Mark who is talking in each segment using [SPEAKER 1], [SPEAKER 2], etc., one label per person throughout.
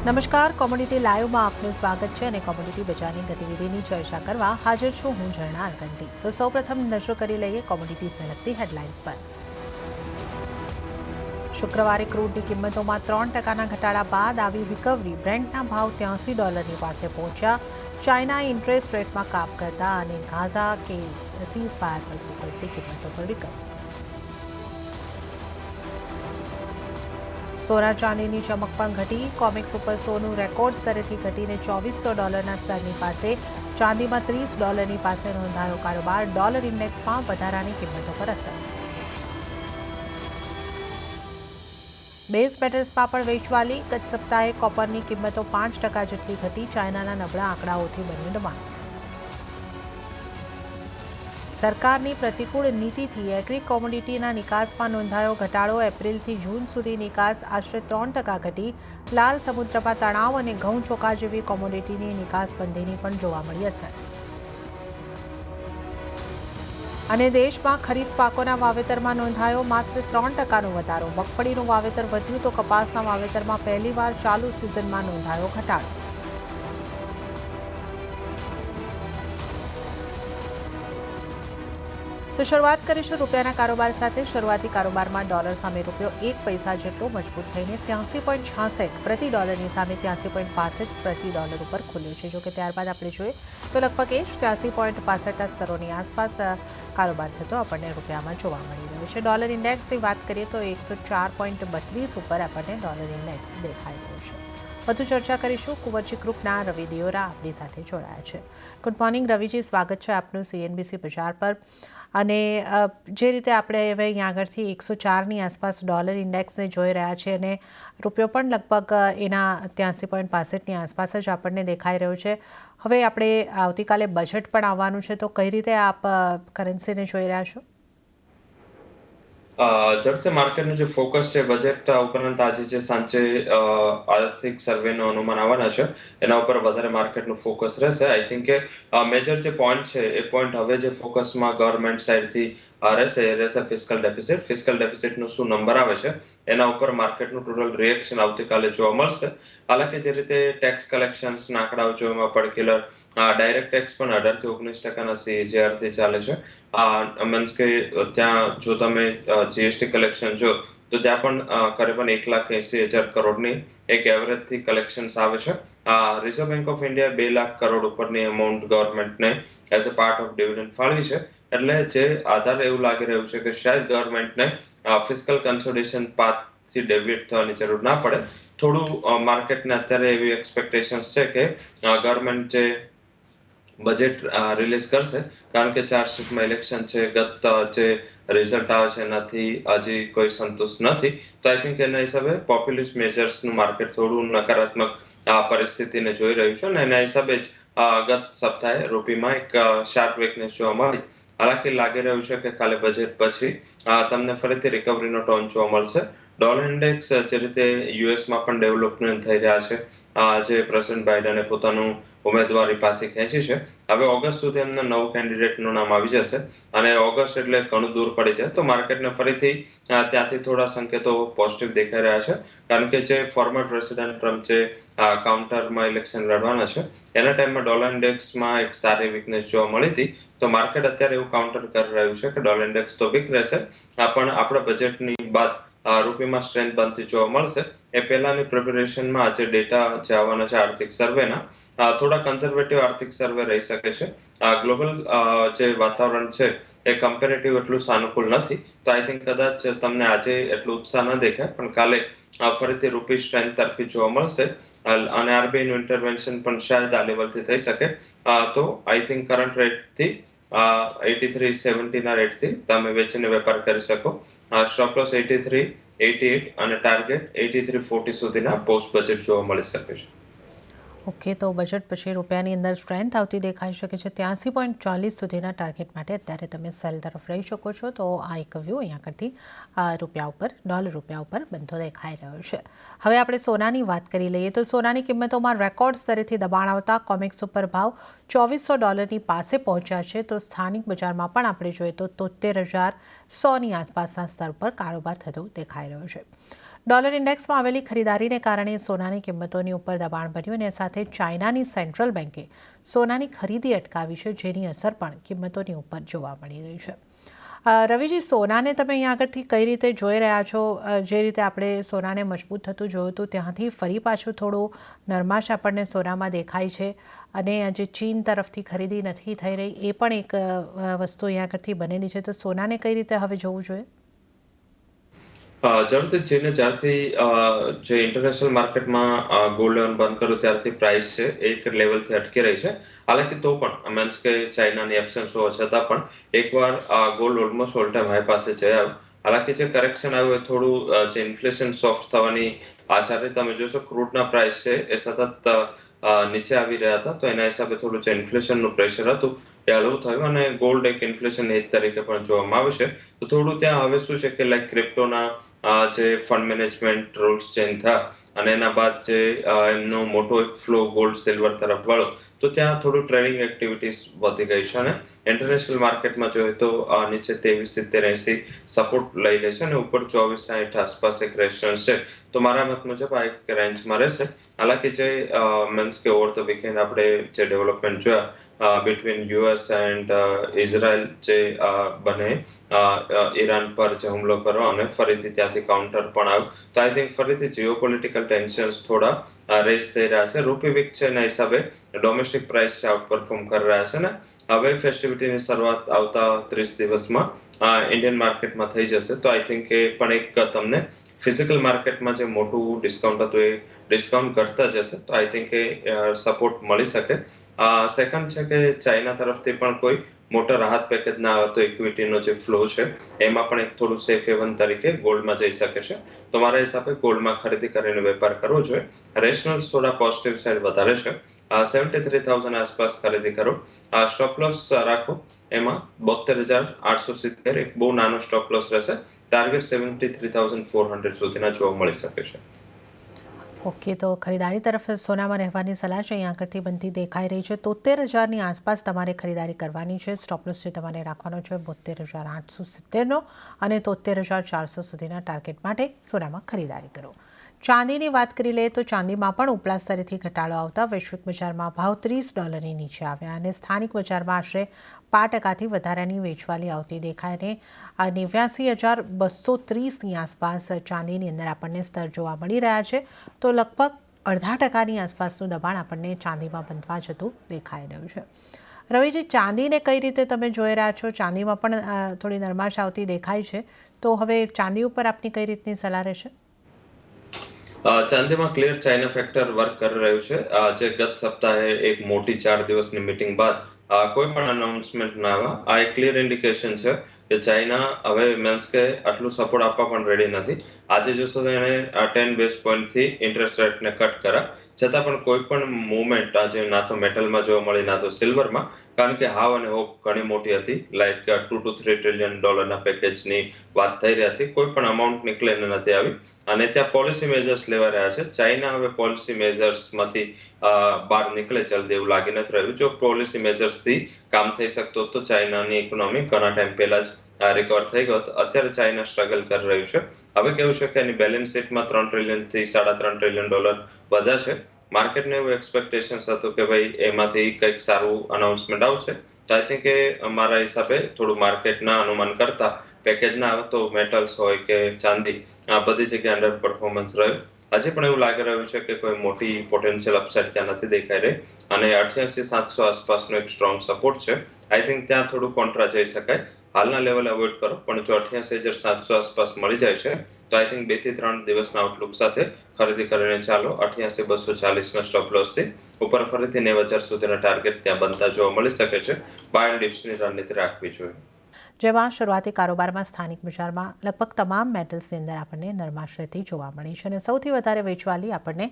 [SPEAKER 1] નમસ્કાર, કોમોડિટી લાઈવમાં આપનું સ્વાગત છે અને કોમોડિટી બજારની ગતિવિધિની ચર્ચા કરવા હાજર છું હું ઝરણા અરગંટી। તો સૌપ્રથમ નજર કરી લઈએ કોમોડિટીઝને લગતી હેડલાઇન્સ પર। શુક્રવારે ક્રૂડની કિંમતોમાં 3%ના ઘટાડા બાદ આવી રિકવરી। બ્રેન્ટના ભાવ $83 પાસે પહોંચ્યા। ચાઇનાએ ઇન્ટરેસ્ટ રેટમાં કાપ કરતા અને ગાઝા કેસ સીઝ ફાયર પર ફોકસથી કિંમતો પર રિકવરી। સોના ચાંદીની ચમક પણ ઘટી। કોમેક્સ ઉપર સોનું રેકોર્ડ સ્તરેથી ઘટીને $2400ના સ્તરની પાસે। ચાંદીમાં $30ની પાસે નોંધાયો કારોબાર। ડોલર ઇન્ડેક્સમાં વધારાની કિંમતો પર અસર। બેઝ મેટલ્સમાં પણ વેચવાલી। ગત સપ્તાહે કોપરની કિંમતો 5% જેટલી ઘટી। ચાઇનાના નબળા આંકડાઓથી બન્યું ડિમાન્ડ। સરકારની પ્રતિકૂળ નીતિથી એગ્રી કોમોડિટીના નિકાસમાં નોંધાયો ઘટાડો। એપ્રિલથી જૂન સુધી નિકાસ આશરે 3% ઘટી। લાલ સમુદ્રમાં તણાવ અને ઘઉં ચોખા જેવી કોમોડિટીની નિકાસ બંધીની પણ જોવા મળી અસર। અને દેશમાં ખરીફ પાકોના વાવેતરમાં નોંધાયો માત્ર 3%નો વધારો। મગફળીનું વાવેતર વધ્યું તો કપાસના વાવેતરમાં પહેલીવાર ચાલુ સિઝનમાં નોંધાયો ઘટાડો। તો શરૂઆત કરીશું રૂપિયાના કારોબાર સાથે। શરૂઆતી કારોબારમાં ડોલર સામે રૂપિયો 1 પૈસા જેટલો મજબૂત થઈને 83.66 પ્રતિ ડોલરની સામે 83.65 પ્રતિ ડોલર ઉપર ખુલ્યો છે। જોકે ત્યારબાદ આપણે જોઈએ તો લગભગ 83.65ના સ્તરોની આસપાસ કારોબાર થતો આપણને રૂપિયામાં જોવા મળી રહ્યો છે। ડોલર ઇન્ડેક્સની વાત કરીએ તો 104.32 ઉપર આપણને ડોલર ઇન્ડેક્સ દેખાઈ રહ્યો છે। વધુ ચર્ચા કરીશું। કુંવરજી ગ્રુપના રવિ દિયોરા આપણી સાથે જોડાયા છે। ગુડ મોર્નિંગ રવિજી, સ્વાગત છે આપનું CNBC બજાર પર। અને જે રીતે આપણે હવે અહીંયા આગળથી 104ની આસપાસ ડોલર ઇન્ડેક્સને જોઈ રહ્યા છે અને રૂપિયો પણ લગભગ એના 83.65ની આસપાસ જ આપણને દેખાઈ રહ્યો છે। હવે આપણે આવતીકાલે બજેટ પણ આવવાનું છે, તો કઈ રીતે આપ કરન્સીને જોઈ રહ્યા છો?
[SPEAKER 2] ઝડપથી માર્કેટનું જે ફોકસ છે બજેટ ઉપરાંત આજે જે સાંજે આર્થિક સર્વેનું અનુમાન આવવાના છે એના ઉપર વધારે માર્કેટનું ફોકસ રહેશે। આઈ થિંક કે મેજર જે પોઈન્ટ છે એ પોઈન્ટ હવે જે ફોકસમાં ગવર્મેન્ટ સાઈડથી રહેશે ફિસ્કલ ડેફિસિટ। ફિસ્કલ ડેફિસિટનું શું નંબર આવે છે એના ઉપર માર્કેટનું ટોટલ રિએક્શન આવતીકાલે જોવા મળશે। હાલાકી જે રીતે ટેક્સ કલેક્શન્સના આંકડાઓ જોવામાં પડકેલર ડાયરેક્ટ ટેક્સ પણ 18% થી 19% CAGR ચાલે છે। મીન્સ કે ત્યાં જો તમે જીએસટી કલેક્શન જો તો ત્યાં પણ કરીબન 1,80,000 કરોડની એક એવરેજથી કલેક્શન્સ આવે છે। Reserve Bank of India 2 lakh crore ઉપરની અમાઉન્ટ ગવર્મેન્ટને as a part of dividend ફાળવી છે। એટલે જે આધારે એવું લાગી રહ્યું છે કે શાયદ ગવર્મેન્ટને ફિસ્કલ કન્સોલિડેશન પાથથી ડેવિએટ થવાની જરૂર ના પડે। થોડું માર્કેટને અત્યારે એવી એક્સપેક્ટેશન્સ છે કે ગવર્મેન્ટ જે બજેટ રિલીઝ કરશે, કારણ કે ચાર્જશીટમાં ઇલેક્શન છે, ગત જે રિઝલ્ટ આવે છે એનાથી હજી કોઈ સંતુષ્ટ નથી। તો આઈ થિંક એના હિસાબે પોપ્યુલિસ્ટ મેજર્સનું માર્કેટ થોડું નકારાત્મક પરિસ્થિતિને જોઈ રહ્યું છે અને એના હિસાબે જ ગત સપ્તાહે રૂપીમાં એક શાર્પ વીકનેસ જોવા મળી। હાલાકી લાગી રહ્યું છે કે કાલે બજેટ પછી તમને ફરીથી રિકવરીનો ટોન જોવા મળશે। ડોલર ઇન્ડેક્સ જે રીતે યુએસમાં પણ ડેવલપમેન્ટ થઈ રહ્યા છે, જે પ્રેસિડેન્ટ બાઇડને પોતાનું ઉમેદવારી પાછી ખેંચી છે, હવે ઓગસ્ટ સુધી એમના નવું કેન્ડિડેટનું નામ આવી જશે અને ઓગસ્ટ એટલે ઘણું દૂર પડી જાય તો માર્કેટને ફરીથી ત્યાંથી થોડા સંકેતો પોઝિટિવ દેખાઈ રહ્યા છે। કારણ કે જે ફોર્મર પ્રેસિડેન્ટ ટ્રમ્પ જે કાઉન્ટરમાં ઇલેક્શન લડવાના છે એના ટાઈમમાં ડોલર ઇન્ડેક્સમાં એક સારી વીકનેસ જોવા મળી હતી। તો માર્કેટ અત્યારે એવું કાઉન્ટર કરી રહ્યું છે કે ડોલર ઇન્ડેક્સ તો વીક રહેશે, પણ આપણા બજેટની બાદ રૂપિયામાં સ્ટ્રેન્થ બનતી જોવા મળશે। એ પહેલાની પ્રિપેરેશનમાં આજે ડેટા જે આવવાના છે આર્થિક સર્વેના થોડા કન્ઝર્વેટિવ આર્થિક સર્વે રહી શકે છે। ગ્લોબલ જે વાતાવરણ છે એ કમ્પેરેટિવ એટલું સાનુકૂળ નથી। તો આઈ થિંક કદાચ તમને આજે એટલું ઉત્સાહ ન દેખાય, પણ કાલે ફરીથી રૂપી સ્ટ્રેન્થ તરફી જોવા મળશે અને આરબીઆઈનું ઇન્ટરવેન્શન પણ શાયદ આ લેવલથી થઈ શકે। તો આઈ થિંક કરંટ રેટથી 83.70ના રેટથી તમે વેચીને વેપાર કરી શકો। સ્ટોપ લોસ 83, 88 અને ટાર્ગેટ 83.40 સુધીના પોસ્ટ બજેટ જોવા મળી શકે છે।
[SPEAKER 1] ઓકે, તો બજેટ પછી રૂપિયાની અંદર સ્ટ્રેન્થ આવતી દેખાઈ શકે છે। 83.40 સુધીના ટાર્ગેટ માટે અત્યારે તમે સેલ તરફ રહી શકો છો। તો આ એક વ્યૂ અહીંયા કરતી રૂપિયા ઉપર ડોલર રૂપિયા ઉપર બનતો દેખાઈ રહ્યો છે। હવે આપણે સોનાની વાત કરી લઈએ તો સોનાની કિંમતોમાં રેકોર્ડ સ્તરેથી દબાણ આવતા કોમેક્સ ઉપર ભાવ $2400ની પાસે પહોંચ્યા છે। તો સ્થાનિક બજારમાં પણ આપણે જોઈએ તો 73,100ની આસપાસના સ્તર પર કારોબાર થતો દેખાઈ રહ્યો છે। ડોલર ઇન્ડેક્સમાં આવેલી ખરીદારીને કારણે સોનાની કિંમતોની ઉપર દબાણ બન્યું અને સાથે ચાઇનાની સેન્ટ્રલ બેન્કે સોનાની ખરીદી અટકાવી છે, જેની અસર પણ કિંમતોની ઉપર જોવા મળી રહી છે. રવિજી, સોનાને તમે અહીંયા આગળથી કઈ રીતે જોઈ રહ્યા છો? જે રીતે આપણે સોનાને મજબૂત થતું જોયું હતું ત્યાંથી ફરી પાછું થોડું નરમાશ આપણને સોનામાં દેખાય છે અને જે ચીન તરફથી ખરીદી નથી થઈ રહી એ પણ એક વસ્તુ અહીંયા આગળથી બનેલી છે. તો સોનાને કઈ રીતે હવે જોવું જોઈએ?
[SPEAKER 2] જરૂરથી ચીને જ્યારથી જે ઇન્ટરનેશનલ માર્કેટમાં ગોલ્ડ લેવાનું બંધ કર્યું ત્યારથી પ્રાઇસ છે એક લેવલથી અટકી રહી છે. હાલાકી તો પણ મીન્સ કે ચાઇનાની એબ્સન્સ હોવા છતાં પણ એકવાર gold almost all time high પાસે જઈ આવ્યો. હાલાકી જે કરેક્શન આવ્યું એ થોડું જે ઇન્ફ્લેશન સોફ્ટ થવાની આશારે તમે જોશો ક્રૂડના પ્રાઇસ છે એ સતત નીચે આવી રહ્યા હતા, તો એના હિસાબે થોડું જે ઇન્ફ્લેશનનું પ્રેશર હતું એ હળવું થયું અને ગોલ્ડ એક ઇન્ફ્લેશન હેજ તરીકે પણ જોવામાં આવે છે. તો થોડું ત્યાં હવે શું છે કે લાઈક ક્રિપ્ટોના જે ફંડ મેનેજમેન્ટ રૂલ્સ ચેન્જ થયા અને એના બાદ જે એમનો મોટો એક ફ્લો ગોલ્ડ સિલ્વર તરફ વળ્યો, તો ત્યાં થોડું ટ્રેડિંગ એક્ટિવિટીઝ વધી ગઈ છે અને ઇન્ટરનેશનલ માર્કેટમાં જોઈએ તો નીચે 23-70-80 સપોર્ટ લઈ લે છે અને ઉપર 24-60 આસપાસ એક રેઝિસ્ટન્સ છે. તો મારા મત મુજબ આ એક રેન્જમાં રહેશે. હાલાકી જે મીન્સ કે ઓવર ધ વીકેન્ડ આપણે જે ડેવલપમેન્ટ જોયા બિટવીન યુએસ એન્ડ ઇઝરાયલ, જે બને ઈરાન પર જે હુમલો કર્યો અને ફરીથી ત્યાંથી કાઉન્ટર પણ આવ્યું, તો આઈ થિંક ફરીથી જીઓપોલિટિકલ ટેન્શન્સ થોડા રેસ થઈ રહ્યા છે. રૂપી વીક છે એના હિસાબે ડોમેસ્ટિક પ્રાઇસ છે આઉટપરફોર્મ કરી રહ્યા છે ને હવે ફેસ્ટિવિટીની શરૂઆત આવતા 30 દિવસમાં ઇન્ડિયન માર્કેટમાં થઈ જશે. તો આઈ થિંક એ પણ એક તમને ફિઝિકલ માર્કેટમાં જે મોટું ડિસ્કાઉન્ટ હતું એ ડિસ્કાઉન્ટ કરતા જશે. તો આઈ થિંક એ સપોર્ટ મળી શકે. સેકન્ડ છે કે ચાઇના તરફથી પણ કોઈ મોટા રાહત પેકેજ ના આવે તો ઇક્વિટીનો જે ફ્લો છે એમાં પણ એક થોડું સેફ હેવન તરીકે ગોલ્ડમાં જઈ શકે છે. તો મારા હિસાબે ગોલ્ડમાં ખરીદી કરીને વેપાર કરવો જોઈએ. રેશનલ્સ થોડા પોઝિટિવ સાઈડ વધારે છે. 73,000 આસપાસ ખરીદી કરો. સ્ટોપ લોસ રાખો. એમાં 72,870 એક બહુ નાનો સ્ટોપ લોસ રહેશે. ટાર્ગેટ 73,400 સુધીના જોવા મળી શકે છે.
[SPEAKER 1] ઓકે, તો ખરીદારી તરફ સોનામાં રહેવાની સલાહ છે અહીં આગળથી બનતી દેખાઈ રહી છે. 73,000ની આસપાસ તમારે ખરીદારી કરવાની છે. સ્ટોપલોસ જે તમારે રાખવાનો છે 72,870નો અને 73,400 સુધીના ટાર્ગેટ માટે સોનામાં ખરીદારી કરો. ચાંદીની વાત કરી લઈએ તો ચાંદીમાં પણ ઉપલા સ્તરેથી ઘટાડો આવતા વૈશ્વિક બજારમાં ભાવ $30 નીચે આવ્યા અને સ્થાનિક બજારમાં આશરે 5% વધારાની વેચવાલી આવતી દેખાય અને 89,230ની આસપાસ ચાંદીની અંદર આપણને સ્તર જોવા મળી રહ્યા છે. તો લગભગ 0.5%ની આસપાસનું દબાણ આપણને ચાંદીમાં બનવા જતું દેખાઈ રહ્યું છે. રવિજી, ચાંદીને કઈ રીતે તમે જોઈ રહ્યા છો? ચાંદીમાં પણ થોડી નરમાશ આવતી દેખાય છે, તો હવે ચાંદી ઉપર આપની કઈ રીતની સલાહ રહેશે?
[SPEAKER 2] ચાંદીમાં ક્લિયર ચાઇના ફેક્ટર વર્ક કરી રહ્યું છે. જે ગત સપ્તાહે એક મોટી 4 દિવસની મીટિંગ બાદ કોઈ પણ અનાઉન્સમેન્ટ ના આવ્યા. આ એક ક્લિયર ઇન્ડિકેશન છે કે ચાઇના હવે મીન્સ કે આટલું સપોર્ટ આપવા પણ રેડી નથી. આજે જોશો તો એને 10 બેઝ પોઈન્ટથી ઇન્ટરેસ્ટ રેટને કટ કર્યા, છતાં પણ કોઈ પણ મુવમેન્ટ આજે ના તો મેટલમાં જોવા મળી ના તો સિલ્વરમાં, કારણ કે હાવ અને હોપ ઘણી મોટી હતી. લાઈક $2 to 3 ટ્રિલિયન પેકેજની વાત થઈ રહી હતી. કોઈ પણ અમાઉન્ટ નીકળીને નથી આવી અને ત્યાં પોલિસી મેજર્સ લેવા રહ્યા છે. ચાઇના હવે પોલિસી મેજર્સમાંથી બહાર નીકળે જલ્દી એવું લાગી નથી રહ્યું. જો પોલિસી મેજર્સથી કામ થઈ શકતો તો ચાઇનાની ઇકોનોમી ઘણા ટાઈમ પહેલા જ રિકવર થઈ ગયો. અત્યારે ચાઇના સ્ટ્રગલ કરી રહ્યું છે. હવે કેવું છે કે એની બેલેન્સ શીટમાં $3 ટ્રિલિયનથી $3.5 ટ્રિલિયન વધ્યા છે. માર્કેટને એવું એક્સપેક્ટેશન્સ હતું કે ભાઈ એમાંથી કંઈક સારું અનાઉન્સમેન્ટ આવશે. તો આઈ થિંક કે મારા હિસાબે થોડું માર્કેટના અનુમાન કરતા પેકેજ ના આવે તો મેટલ્સ હોય કે ચાંદી આ બધી જગ્યાએ અંડર પરફોર્મન્સ રહ્યું. હજી પણ એવું લાગી રહ્યું છે કે કોઈ મોટી પોટેન્શિયલ અપસાઇડ ત્યાં નથી દેખાઈ રહી અને 88,700 આસપાસનો એક સ્ટ્રોંગ સપોર્ટ છે. આઈ થિંક ત્યાં થોડું કોન્ટ્રા જઈ શકાય. હાલના લેવલ અવોઇડ કરો, પણ જો 88,700 આસપાસ મળી જાય છે તો આઈ થિંક 2 થી 3 દિવસના આઉટલુક સાથે ખરીદી કરીને ચાલો. 88,240ના સ્ટોપ લોસથી ઉપર ફરીથી 90,000 સુધીના ટાર્ગેટ ત્યાં બનતા જોવા મળી શકે છે. બાય એન્ડ ડિપ્સની રણનીતિ રાખવી જોઈએ.
[SPEAKER 1] જેમાં શરૂઆતી કારોબારમાં સ્થાનિક બજારમાં લગભગ તમામ મેટલ્સની અંદર આપણને નરમાશ રહેતી જોવા મળી છે અને સૌથી વધારે વેચવાલી આપણને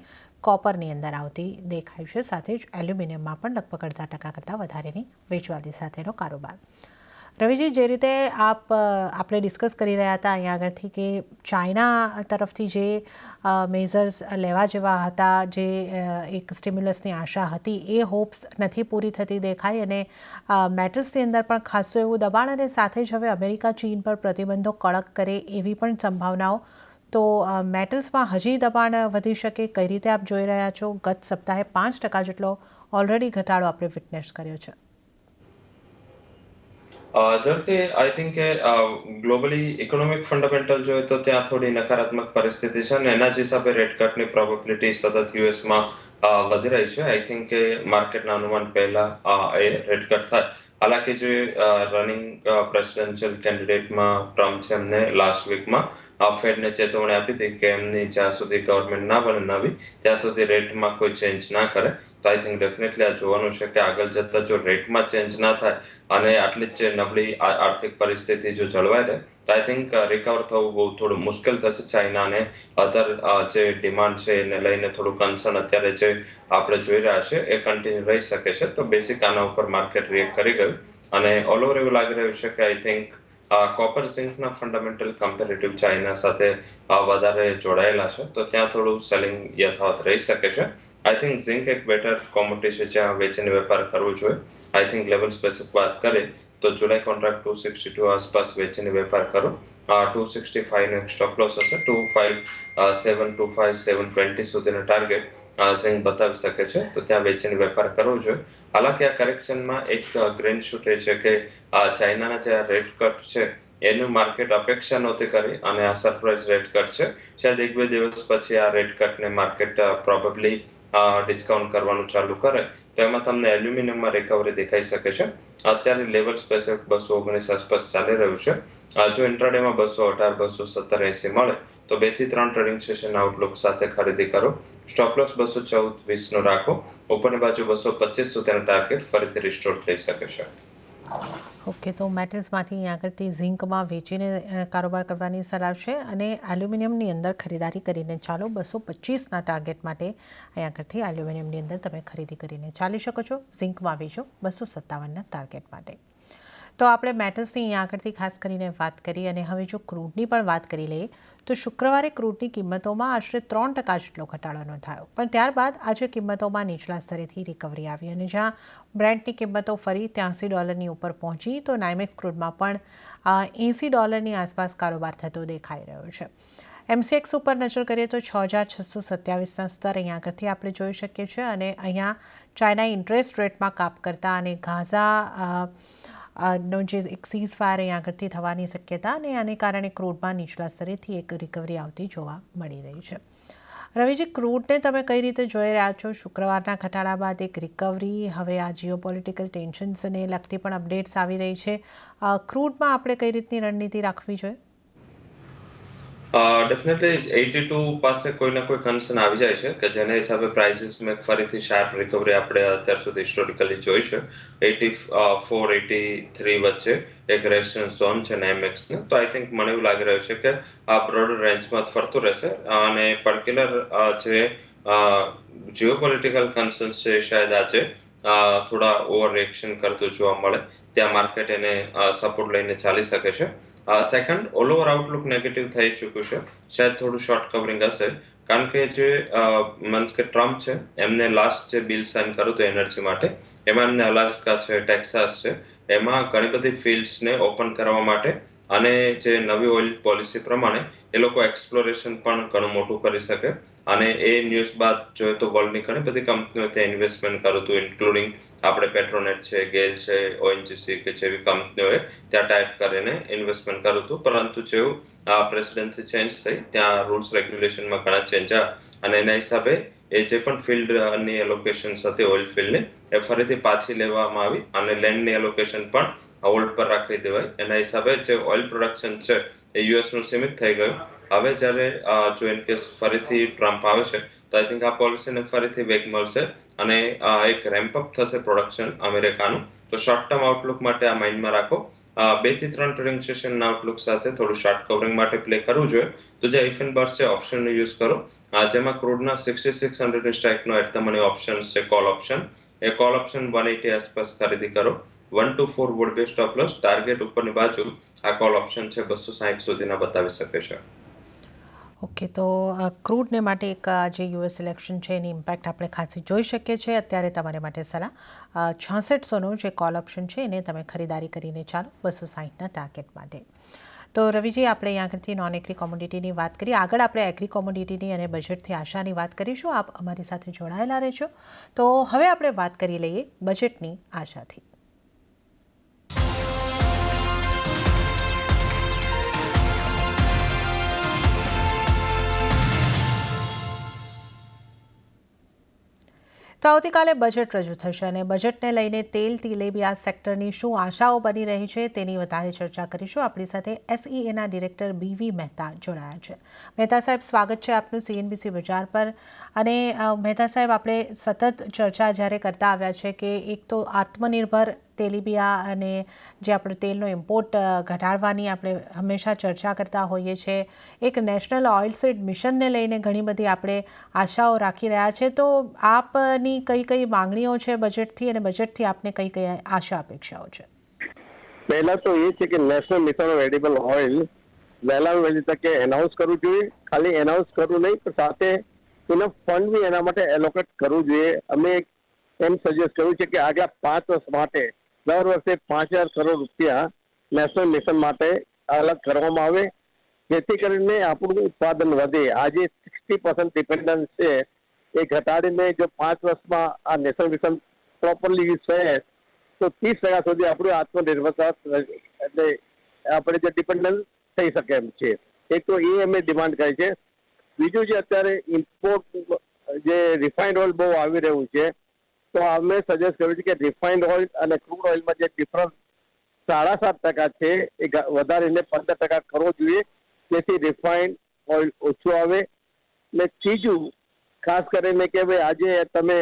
[SPEAKER 1] કોપરની અંદર આવતી દેખાય છે. સાથે જ એલ્યુમિનિયમમાં પણ લગભગ 0.5% કરતાં વધારેની વેચવાલી સાથેનો કારોબાર. રવિજી, જે રીતે આપણે ડિસ્કસ કરી રહ્યા હતા અહીંયા આગળથી કે ચાઇના તરફથી જે મેઝર્સ લેવા જેવા હતા, જે એક સ્ટિમ્યુલસની આશા હતી, એ હોપ્સ નથી પૂરી થતી દેખાય અને મેટલ્સની અંદર પણ ખાસું એવું દબાણ અને સાથે જ હવે અમેરિકા ચીન પર પ્રતિબંધો કડક કરે એવી પણ સંભાવનાઓ. તો મેટલ્સમાં હજી દબાણ વધી શકે, કઈ રીતે આપ જોઈ રહ્યા છો? ગત સપ્તાહે 5% જેટલો ઓલરેડી ઘટાડો આપણે વિટનેસ કર્યો છે.
[SPEAKER 2] જરૂરથી આઈ થિંક કે ગ્લોબલી ઇકોનોમિક ફંડામેન્ટલ જોઈએ તો ત્યાં થોડી નકારાત્મક પરિસ્થિતિ છે અને એના જ હિસાબે રેટ કટની પ્રોબેબિલિટી સતત યુએસમાં વધી રહી છે. આઈ થિંક કે માર્કેટના અનુમાન પહેલા એ રેટ કટ થાય. હાલાકી જે રનિંગ પ્રેસિડેન્શિયલ કેન્ડિડેટમાં ટ્રમ્પ છે એમને લાસ્ટ વીકમાં ફેડને ચેતવણી આપી હતી કે એમની જ્યાં સુધી ગવર્મેન્ટ ના બને નવી ત્યાં સુધી રેટમાં કોઈ ચેન્જ ના કરે. તો આઈ થિંક ડેફિનેટલી આ જોવાનું છે કે આગળ જતા જો રેટમાં ચેન્જ ના થાય અને આટલી જ નબળી આર્થિક પરિસ્થિતિ જો જળવાઈ રહે તો આઈ થિંક રિકવર થવું બહુ થોડું મુશ્કેલ થશે. ચાઇનાને અધર જે ડિમાન્ડ છે એને લઈને થોડું કન્સર્ન અત્યારે જે આપણે જોઈ રહ્યા છે એ કન્ટિન્યુ રહી શકે છે. તો બેસિક આના ઉપર માર્કેટ રિએક્ટ કરી ગયું અને ઓલ ઓવર એવું લાગી રહ્યું છે કે આઈ થિંક કોપર ઝિંકના ફંડામેન્ટલ કમ્પેરેટિવ ચાઇના સાથે વધારે જોડાયેલા છે. તો ત્યાં થોડું સેલિંગ યથાવત રહી શકે છે. આઈ થિંક ઝિંક એક બેટર કોમોડિટી છે જ્યાં વેચીને વેપાર કરવો જોઈએ. આઈ થિંક લેવલ સ્પેસિફિક વાત કરીએ તો જુલાઈ કોન્ટ્રાક્ટ 262 આસપાસ વેચીને વેપાર કરો. 265 નો સ્ટોપ લોસ હશે. 25725 720 સુધીનો ટાર્ગેટ ઝિંક બતાવી શકે છે. તો ત્યાં વેચીને વેપાર કરવો જોઈએ. હાલાકી આ કરેક્શનમાં એક ગ્રીન શૂટ એ છે કે ચાઇનાના જે રેટ કટ છે એનું માર્કેટ અપેક્ષા નહોતી કરી અને આ સરપ્રાઇઝ રેટ કટ છે. શાયદ 1-2 દિવસ પછી આ રેટ કટને માર્કેટ પ્રોબેબલી ડિસ્કાઉન્ટ કરવાનું ચાલુ કરે તો એમાં તમને એલ્યુમિનિયમમાં રિકવરી દેખાઈ શકે છે. અત્યારે લેવલ સ્પેસિફિક 219 આસપાસ ચાલી રહ્યું છે. જો ઇન્ટ્રાડેમાં 218, 217, 80 મળે તો 2 થી 3 ટ્રેડિંગ સેશન આઉટલુક સાથે ખરીદી કરો. સ્ટોપ લોસ 214.20 નો રાખો. ઉપરની બાજુ 225 સુધીનો ટાર્ગેટ ફરીથી રિસ્ટોર થઈ શકે છે.
[SPEAKER 1] ઓકે, તો મેટલ્સમાંથી અહીં આગળથી ઝિંકમાં વેચીને કારોબાર કરવાની સલાહ છે અને એલ્યુમિનિયમની અંદર ખરીદારી કરીને ચાલો 225ના ટાર્ગેટ માટે અહીં આગળથી એલ્યુમિનિયમની અંદર તમે ખરીદી કરીને ચાલી શકો છો. ઝિંકમાં વેચો 257ના ટાર્ગેટ માટે. તો આપણે મેટલ્સની અહીં આગળથી ખાસ કરીને વાત કરી અને હવે જો ક્રૂડની પણ વાત કરી લઈએ તો શુક્રવારે ક્રૂડની કિંમતોમાં આશરે 3% જેટલો ઘટાડો નોંધાયો. પણ ત્યારબાદ આજે કિંમતોમાં નીચલા સ્તરેથી રિકવરી આવી અને જ્યાં બ્રેન્ટની કિંમતો ફરી $83 ઉપર પહોંચી તો નાઇમેક્સ ક્રૂડમાં પણ $80 આસપાસ કારોબાર થતો દેખાઈ રહ્યો છે. MCX ઉપર નજર કરીએ તો 6,627ના સ્તર અહીંયા આગળથી આપણે જોઈ શકીએ છીએ અને અહીંયા ચાઇના ઇન્ટરેસ્ટ રેટમાં કાપ કરતા અને ગાઝા નો જે એક સીઝ ફાયર અહીં આગળથી થવાની શક્યતા અને આને કારણે ક્રૂડમાં નીચલા સ્તરેથી એક રિકવરી આવતી જોવા મળી રહી છે. રવિજી, ક્રૂડને તમે કઈ રીતે જોઈ રહ્યા છો? શુક્રવારના ઘટાડા બાદ એક રિકવરી, હવે આ જીઓપોલિટિકલ ટેન્શન્સને લગતી પણ અપડેટ્સ આવી રહી છે. ક્રૂડમાં આપણે કઈ રીતની રણનીતિ રાખવી જોઈએ?
[SPEAKER 2] ડેફિનેટલી 82 પાસે કોઈ ના કોઈ કન્સર્ન આવી જાય છે કે જેના હિસાબે પ્રાઇસીસમાં ફરીથી શાર્પ રિકવરી આપણે અત્યાર સુધી હિસ્ટોરિકલી જોઈ છે. 84, 83 વચ્ચે એક રેઝિસ્ટન્સ ઝોન છે નાઇમેક્સને. તો આઈ થિંક મને એવું લાગી રહ્યું છે કે આ બ્રોડર રેન્જમાં ફરતું રહેશે અને પર્ટિક્યુલર જે જીઓપોલિટિકલ કન્સર્ન્સ છે શાયદ આજે થોડા ઓવર રિએક્શન કરતું જોવા મળે. ત્યાં માર્કેટ એને સપોર્ટ લઈને ચાલી શકે છે. Second, all over Outlook negative થઈ ચૂક્યું છે. શાયદ થોડું શોર્ટ કવરિંગ હશે કારણ કે જે મીન્સ કે ટ્રમ્પ છે એમને લાસ્ટ જે બિલ સાઇન કર્યું હતું એનર્જી માટે એમાં એમને અલાસ્કા છે, ટેક્સાસ છે, એમાં ઘણી બધી ફિલ્ડ્સને ઓપન કરવા માટે અને જે નવી ઓઇલ પોલિસી પ્રમાણે એ લોકો એક્સપ્લોરેશન પણ ઘણું મોટું કરી શકે અને એ ન્યૂઝ બાદ જોઈએ તો વર્લ્ડની ઘણી બધી કંપનીઓ ત્યાં ઇન્વેસ્ટમેન્ટ કર્યું હતું ઇન્ક્લુડિંગ આપણે પેટ્રોનેટ છે, ગેલ છે, ONGC કે જેવી કંપનીઓએ ત્યાં ટાઈપ કરીને ઇન્વેસ્ટમેન્ટ કર્યું હતું. પરંતુ જેવું પ્રેસિડેન્સી ચેન્જ થઈ ત્યાં રૂલ્સ રેગ્યુલેશનમાં ઘણા ચેન્જ આવ્યા અને એના હિસાબે એ જે પણ ફિલ્ડની એલોકેશન્સ હતી ઓઇલ ફિલ્ડની એ ફરીથી પાછી લેવામાં આવી અને લેન્ડની એલોકેશન પણ હોલ્ડ પર રાખી દેવાય. એના હિસાબે જે ઓઇલ પ્રોડક્શન છે એ યુએસનું સીમિત થઈ ગયું. હવે જ્યારે જો ઇન કેસ ફરીથી ટ્રમ્પ આવે છે તો આઈ થિંક આ પોલિસીને ફરીથી વેગ મળશે અને એક રેમ્પઅપ થશે પ્રોડક્શન અમેરિકાનું. તો શોર્ટ ટર્મ આઉટલુક માટે આ માઇન્ડમાં રાખો. 2 થી 3 ટ્રેડિંગ સેશનના આઉટલુક સાથે થોડું શોર્ટ કવરિંગ માટે પ્લે કરવું જોઈએ. તો જે ઇફ એન્ડ બર્સ છે ઓપ્શનનો યુઝ કરો. જેમાં ક્રૂડના 6600 સ્ટ્રાઇકનો એટ ધ મની ઓપ્શન છે કોલ ઓપ્શન. એ કોલ ઓપ્શન 180 આસપાસ ખરીદી કરો. 124 would be stop loss. Target ઉપરની બાજુ આ કોલ ઓપ્શન છે 260 સુધીના બતાવી શકે છે.
[SPEAKER 1] ઓકે, તો ક્રૂડને માટે એક જે યુએસ ઇલેક્શન છે એની ઇમ્પેક્ટ આપણે ખાસી જોઈ શકીએ છીએ. અત્યારે તમારે માટે સલાહ 6600નો જે કોલ ઓપ્શન છે એને તમે ખરીદારી કરીને ચાલો 260ના ટાર્ગેટ માટે. તો રવિજી, આપણે અહીં આગળથી નોન એગ્રી કોમોડિટીની વાત કરી, આગળ આપણે એગ્રી કોમોડિટીની અને બજેટથી આશાની વાત કરીશું. આપ અમારી સાથે જોડાયેલા રહેજો. તો હવે આપણે વાત કરી લઈએ બજેટની આશાથી. તો આવતીકાલે બજેટ રજૂ થશે અને બજેટને લઈને તેલ તેલીબિયાં સેક્ટરની શું આશાઓ બની રહી છે તેની વધારે ચર્ચા કરીશું. આપણી સાથે SEAના ડિરેક્ટર BV મહેતા જોડાયા છે. મહેતા સાહેબ, સ્વાગત છે આપનું CNBC બજાર પર. અને મહેતા સાહેબ, આપણે સતત ચર્ચા જ્યારે કરતા આવ્યા છે કે એક તો આત્મનિર્ભર તેલીબિયાં અને જે આપણે તેલનો ઇમ્પોર્ટ ઘટાડવાની આપણે હંમેશા ચર્ચા કરતા હોઈએ છીએ, એક નેશનલ ઓઇલસીડ મિશનને લઈને ઘણી બધી આપણે આશાઓ રાખી રહ્યા છે. તો આપની કઈ કઈ માંગણીઓ છે બજેટથી, અને બજેટથી આપને કઈ કઈ આશા અપેક્ષાઓ છે?
[SPEAKER 3] પહેલા તો એ છે કે National Mission of Edible Oil વહેલામાં વહેલી તકે એનાઉન્સ કરવું જોઈએ. ખાલી એનાઉન્સ કરવું નહીં, પણ સાથે એનો ફંડ બી એના માટે એલોકેટ કરવું જોઈએ. અમે એમ સજેસ્ટ કર્યું છે કે આગલા 5 વર્ષ માટે દર વર્ષે 5,000 કરોડ રૂપિયા નેશનલ મિશન માટે અલગ કરવામાં આવે, જેથી કરીને આપણું ઉત્પાદન વધે. આજે 60% ડિપેન્ડન્સ છે એ ઘટાડીને જો 5 વર્ષમાં આ નેશનલ મિશન પ્રોપરલી યુઝ થાય તો 30% સુધી આપણું આત્મનિર્ભરતા એટલે આપણે જે ડિપેન્ડન્સ થઈ શકે એમ છે. એક તો એ અમે ડિમાન્ડ કરી છે. બીજું જે અત્યારે ઇમ્પોર્ટ જે રિફાઇન્ડ ઓઇલ બહુ આવી રહ્યું છે, તો અમે સજેસ્ટ કર્યું છે કે રિફાઇન્ડ ઓઇલ અને ક્રૂડ ઓઇલમાં જે ડિફરન્સ 7.5% છે એ વધારીને 15% કરવો જોઈએ, જેથી રિફાઇન્ડ ઓઇલ ઓછું આવે. ને ત્રીજું, ખાસ કરીને કે ભાઈ આજે તમે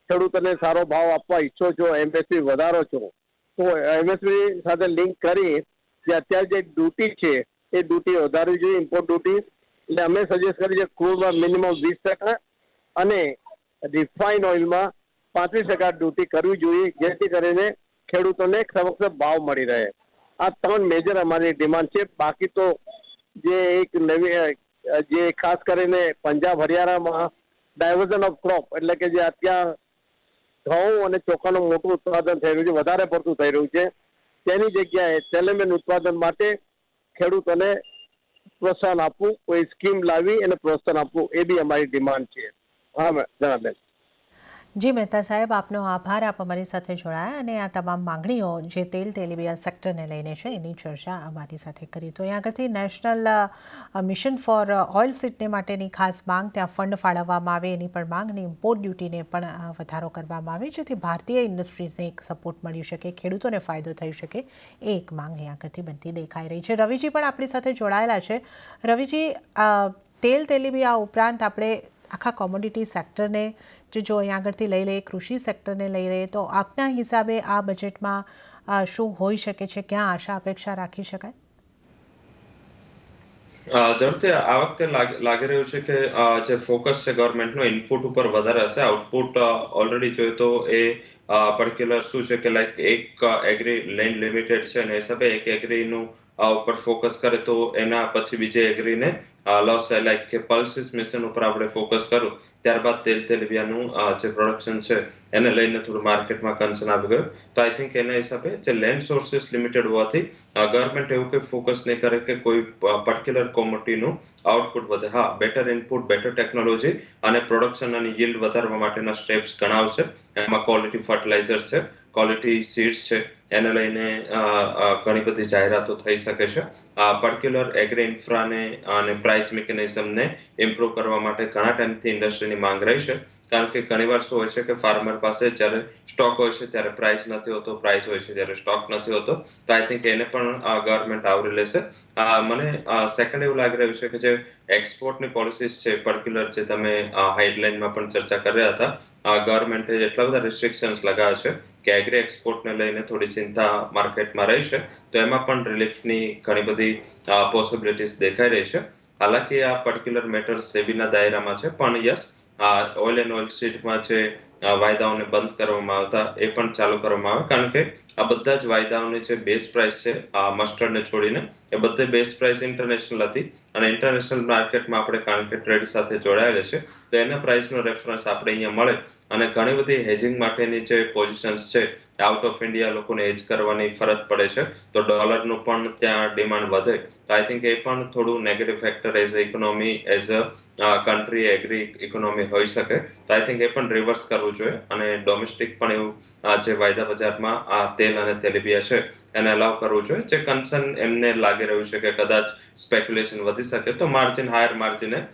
[SPEAKER 3] ખેડૂતોને સારો ભાવ આપવા ઈચ્છો છો, MSP વધારો છો, તો MSP સાથે લિંક કરી જે અત્યારે જે ડ્યુટી છે એ ડ્યુટી વધારવી જોઈએ, ઇમ્પોર્ટ ડ્યુટી. એટલે અમે સજેસ્ટ કરી છે ક્રૂડમાં મિનિમમ 20% અને રિફાઇન્ડ ઓઇલમાં 35% ડ્યુટી કરવી જોઈએ, જેથી કરીને ખેડૂતોને સમક્ષ ભાવ મળી રહે. આ 3 મેજર અમારી ડિમાન્ડ છે. બાકી તો જે એક નવી જે ખાસ કરીને પંજાબ હરિયાણામાં ડાયવર્ઝન ઓફ ક્રોપ, એટલે કે જે અત્યારે ઘઉં અને ચોખાનું મોટું ઉત્પાદન થઈ રહ્યું છે, વધારે પડતું થઈ રહ્યું છે, તેની જગ્યાએ તેલમેન ઉત્પાદન માટે ખેડૂતોને પ્રોત્સાહન આપવું, કોઈ સ્કીમ લાવી અને પ્રોત્સાહન આપવું, એ બી અમારી ડિમાન્ડ છે. હા જણાબેન.
[SPEAKER 1] જી મહેતા સાહેબ, આપનો આભાર. આપ અમારી સાથે જોડાયા અને આ તમામ માંગણીઓ જે તેલ તેલીબિયાં સેક્ટરને લઈને છે એની ચર્ચા અમારી સાથે કરી. તો અહીં આગળથી નેશનલ મિશન ફોર ઓઇલ સીડને માટેની ખાસ માંગ, ત્યાં ફંડ ફાળવવામાં આવે એની પણ માંગ, અને ઇમ્પોર્ટ ડ્યુટીને પણ વધારો કરવામાં આવે, જેથી ભારતીય ઇન્ડસ્ટ્રીઝને એક સપોર્ટ મળી શકે, ખેડૂતોને ફાયદો થઈ શકે, એ એક માંગ અહીં આગળથી બનતી દેખાઈ રહી છે. રવિજી પણ આપણી સાથે જોડાયેલા છે. રવિજી, તેલ તેલીબિયાં ઉપરાંત આપણે આખા કોમોડિટી સેક્ટરને જો અહીં આગળથી લઈ લઈએ, કૃષિ સેક્ટરને લઈ લઈએ, તો આપના હિસાબે આ બજેટમાં શું હોઈ શકે છે, ક્યાં આશા અપેક્ષા રાખી શકાય?
[SPEAKER 2] જરૂરથી આ વખતે લાગી રહ્યું છે કે જે ફોકસ છે ગવર્મેન્ટનો ઇનપુટ ઉપર વધારે હશે. આઉટપુટ ઓલરેડી જોઈએ તો એ પર્ટિક્યુલર શું છે કે લાઈક એક એગ્રી લેન્ડ લિમિટેડ છે અને હિસાબે એક એગ્રીનું ઉપર ફોકસ કરે તો એના પછી બીજે એગ્રીને લોસ થાય. લાઈક કે પલ્સીસ મિશન ઉપર આપણે ફોકસ કરું, ત્યારબાદ તેલ તેલીબિયાંનું જે પ્રોડક્શન છે એને લઈને થોડું માર્કેટમાં કન્સર્ન આવી ગયું. તો આઈ થિંક એના હિસાબે જે લેન્ડ સોર્સિસ લિમિટેડ હોવાથી ગવર્મેન્ટ એવું કંઈ ફોકસ નહીં કરે કે કોઈ પર્ટિક્યુલર કોમોડિટીનું આઉટપુટ વધે. હા, બેટર ઇનપુટ, બેટર ટેકનોલોજી અને પ્રોડક્શન અને yieldવાધારવા માટેના સ્ટેપ્સ ઘણા આવશે. એમાં ક્વોલિટી ફર્ટિલાઇઝર છે, ક્વોલિટી સીડ્સ છે, એને લઈને ઘણી બધી જાહેરાતો થઈ શકે છે. પર્ટિક્યુલર એગ્રી ઇન્ફ્રાને અને પ્રાઇસ મિકેનિઝમને ઇમ્પ્રૂવ કરવા માટે ઘણા ટાઈમથી ઇન્ડસ્ટ્રીની માંગ રહી છે. કારણ કે ઘણીવાર શું હોય છે કે ફાર્મર પાસે જ્યારે સ્ટોક હોય છે ત્યારે પ્રાઇસ નથી હોતો, પ્રાઇસ હોય છે ત્યારે સ્ટોક નથી હોતો. તો આઈ થિંક એને પણ ગવર્મેન્ટ આવરી લેશે. મને સેકન્ડ એવું લાગી રહ્યું છે કે જે એક્સપોર્ટની પોલિસીસ છે, પર્ટિક્યુલર જે તમે હાઇડલાઇનમાં પણ ચર્ચા કરી રહ્યા હતા, ગવર્મેન્ટે એટલા બધા રિસ્ટ્રિક્શન્સ લગાવ્યા છે કે એગ્રી એક્સપોર્ટને લઈને થોડી ચિંતા માર્કેટમાં રહી છે. તો એમાં પણ રિલીફની ઘણી બધી પોસિબિલિટીઝ દેખાઈ રહી છે. હાલાકી આ પર્ટિક્યુલર મેટર સેબીના દાયરામાં છે, પણ યસ, ઓઇલ એન્ડ ઓઇલ સીડમાં જે વાયદાઓને બંધ કરવામાં આવતા એ પણ ચાલુ કરવામાં આવે. કારણ કે આ બધા જ વાયદાઓની જે બેઝ પ્રાઇસ છે મસ્ટર્ડને છોડીને, એ બધે બેઝ પ્રાઇસ ઇન્ટરનેશનલ હતી અને ઇન્ટરનેશનલ માર્કેટમાં આપણે કારણ કે ટ્રેડ સાથે જોડાયેલા છે, તો એના પ્રાઇસનો રેફરન્સ આપણે અહીંયા મળે અને ઘણી બધી હેજિંગ માટેની જે પોઝિશન્સ છે આઉટ ઓફ ઇન્ડિયા લોકોને એજ કરવાની ફરજ પડે છે તો ડોલરનું પણ ત્યાં ડિમાન્ડ વધે તો આઈ થિંક એ પણ થોડું negative factor as a economy as a country agri economy હોઈ શકે તો આઈ થિંક એ પણ રિવર્સ કરવું જોઈએ અને ડોમેસ્ટિક પણ એવું જે વાયદા બજારમાં આ તેલ અને તેલીબિયા છે એને અલાઉ કરવું જોઈએ જે કન્સર્ન એમને લાગી રહ્યું છે કે કદાચ સ્પેક્યુલેશન વધી શકે તો હાયર માર્જિને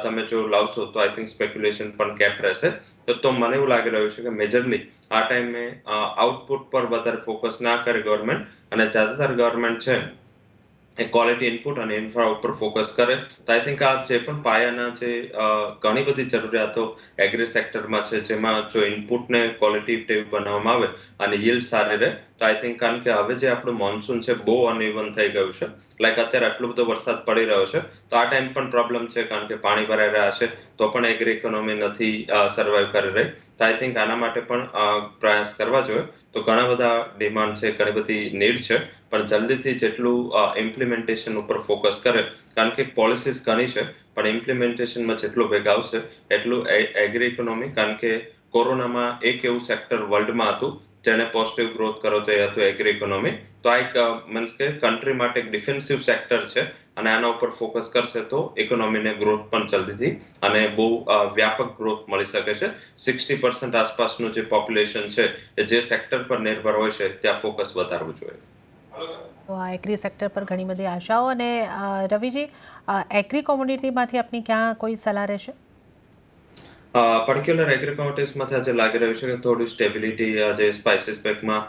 [SPEAKER 2] તમે જો લાવશો તો આઈ થિંક સ્પેક્યુલેશન પણ કેપ રહેશે તો મને એવું લાગી રહ્યું છે કે મેજરલી આ ટાઈમે આઉટપુટ પર વધારે ફોકસ ના કરે ગવર્મેન્ટ અને જ્યાદાતર ગવર્મેન્ટ છે એ ક્વોલિટી ઇનપુટ અને ઇન્ફ્રા ઉપર ફોકસ કરે તો આઈ થિંક આ જે પણ પાયાના જે ઘણી બધી જરૂરિયાતો એગ્રી સેક્ટરમાં છે જેમાં જો ઇનપુટને ક્વોલિટેટિવ બનાવવામાં આવે અને yield સારી રહે તો આઈ થિંક કારણ કે હવે જે આપણું મોન્સૂન છે બહુ અનઇવન થઈ ગયું છે લાઈક અત્યારે આટલો બધો વરસાદ પડી રહ્યો છે તો આ ટાઈમ પણ પ્રોબ્લેમ છે કારણ કે પાણી ભરાઈ રહ્યા છે તો પણ એગ્રી ઇકોનોમી નથી સર્વાઈવ કરી રહી તો આઈ થિંક આના માટે પણ પ્રયાસ કરવા જોઈએ તો ઘણા બધા ડિમાન્ડ છે ઘણી બધી નીડ છે પણ જલ્દીથી જેટલું ઇમ્પ્લિમેન્ટેશન ઉપર ફોકસ કરે કારણ કે પોલિસીસ ઘણી છે પણ ઇમ્પ્લિમેન્ટેશનમાં જેટલું ભેગા આવશે એટલું એગ્રી ઇકોનોમી કારણ કે કોરોનામાં એક એવું સેક્ટર વર્લ્ડમાં હતું જેને પોઝિટિવ ગ્રોથ કર્યો તો એ હતું એગ્રી ઇકોનોમી તો આ એક મીન્સ કે કન્ટ્રી માટે એક ડિફેન્સિવ સેક્ટર છે અને આના ઉપર ફોકસ કરશે તો ઇકોનોમીને ગ્રોથ પણ જલ્દીથી અને બહુ વ્યાપક ગ્રોથ મળી શકે છે 60% આસપાસનું જે પોપ્યુલેશન છે એ જે સેક્ટર પર નિર્ભર હોય છે ત્યાં ફોકસ વધારવું જોઈએ
[SPEAKER 1] તો આ એગ્રી સેક્ટર પર ઘણી બધી આશાઓ અને રવિજી એગ્રી કોમ્યુનિટીમાંથી આપની ક્યાં કોઈ સલાહ રહેશે
[SPEAKER 2] પર્ટિક્યુલર એગ્રી કોમોડિટીઝમાંથી આજે લાગી રહ્યું છે કે થોડી સ્ટેબિલિટી આજે સ્પાઇસીસ પેકમાં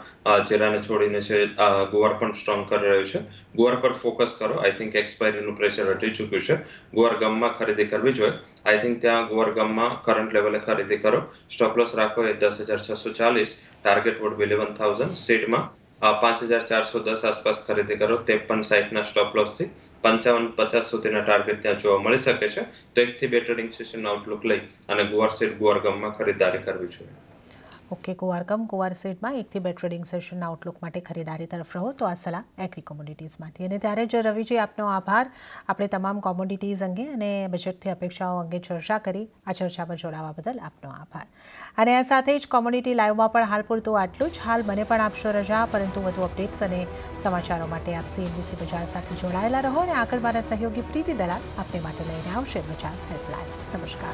[SPEAKER 2] જીરાને છોડીને છે ગુવાર પણ સ્ટ્રોંગ કરી રહ્યું છે ગુવાર પર ફોકસ કરો આઈ થિંક એક્સપાયરીનું પ્રેશર હટી ચૂક્યું છે ગુવાર ગમમાં ખરીદી કરવી જોઈએ આઈ થિંક ત્યાં ગુવાર ગમમાં કરંટ લેવલે ખરીદી કરો સ્ટોપ લોસ રાખો એ 10,640 ટાર્ગેટ વુડ બી 11,000 સીડમાં 5,410 આસપાસ ખરીદી કરો 53.60 સ્ટોપ લોસથી 55-50 સુધીના ટાર્ગેટ ત્યાં જોવા મળી શકે છે તો 1 થી 2 ટ્રેડિંગ સેશન આઉટલુક લઈ અને ગુવાર સીડ ગુવાર ગમમાં ખરીદારી કરવી જોઈએ
[SPEAKER 1] ઓકે ગુવાર સીડમાં 1 થી 2 ટ્રેડિંગ સેશન આઉટલુક માટે ખરીદારી તરફ રહો તો આ સલાહ એગ્રી કોમોડિટીઝમાંથી અને ત્યારે જ રવિજી આપનો આભાર આપણે તમામ કોમોડિટીઝ અંગે અને બજેટથી અપેક્ષાઓ અંગે ચર્ચા કરી આ ચર્ચામાં જોડાવા બદલ આપનો આભાર અને આ સાથે જ કોમોડિટી લાઈવમાં પણ હાલ પૂરતું આટલું જ હાલ મને પણ આપશો રજા પરંતુ વધુ અપડેટ્સ અને સમાચારો માટે આપ CNBC બજાર સાથે જોડાયેલા રહો અને આગળ મારા સહયોગી પ્રીતિ દલાલ આપને માટે લઈને આવશે બજાર હેલ્પલાઇન નમસ્કાર